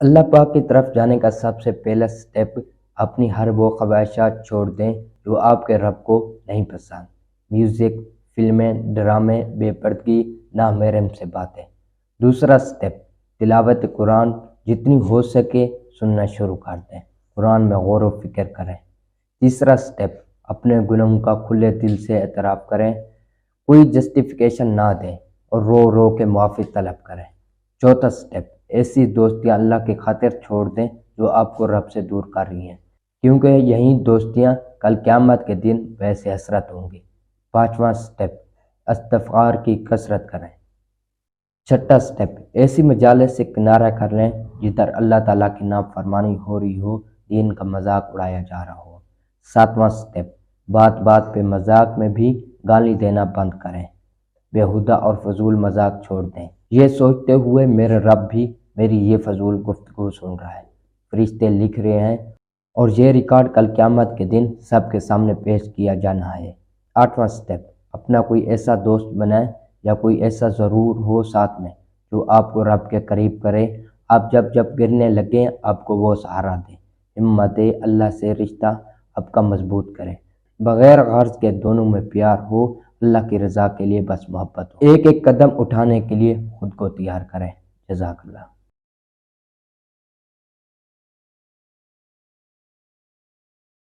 اللہ پاک کی طرف جانے کا سب سے پہلا سٹیپ اپنی ہر وہ خواہشات چھوڑ دیں جو آپ کے رب کو نہیں پسند۔ میوزک، فلمیں، ڈرامے، بے پردگی، نامحرم سے باتیں۔ دوسرا سٹیپ تلاوت قرآن جتنی ہو سکے سننا شروع کر دیں، قرآن میں غور و فکر کریں۔ تیسرا سٹیپ اپنے گناہوں کا کھلے دل سے اعتراف کریں، کوئی جسٹیفیکیشن نہ دیں اور رو رو کے معافی طلب کریں۔ چوتھا سٹیپ ایسی دوستیاں اللہ کی خاطر چھوڑ دیں جو آپ کو رب سے دور کر رہی ہیں، کیونکہ یہی دوستیاں کل قیامت کے دن ویسے حسرت ہوں گی۔ پانچواں سٹیپ استغفار کی کثرت کریں۔ چھٹا سٹیپ ایسی مجالس سے کنارہ کر لیں جدھر اللہ تعالیٰ کی نافرمانی ہو رہی ہو، دین کا مذاق اڑایا جا رہا ہو۔ ساتواں سٹیپ بات بات پہ مذاق میں بھی گالی دینا بند کریں، بیہودہ اور فضول مذاق چھوڑ دیں، یہ سوچتے ہوئے میرے رب بھی میری یہ فضول گفتگو سن رہا ہے، فرشتے لکھ رہے ہیں اور یہ ریکارڈ کل قیامت کے دن سب کے سامنے پیش کیا جانا ہے۔ آٹھواں سٹیپ اپنا کوئی ایسا دوست بنائیں یا کوئی ایسا ضرور ہو ساتھ میں جو آپ کو رب کے قریب کرے۔ آپ جب گرنے لگیں آپ کو وہ سہارا دے، ہمت دے، اللہ سے رشتہ آپ کا مضبوط کرے، بغیر غرض کے دونوں میں پیار ہو، اللہ کی رضا کے لیے بس محبت ہو۔ ایک ایک قدم اٹھانے کے لیے خود کو تیار کریں۔ جزاک اللہ۔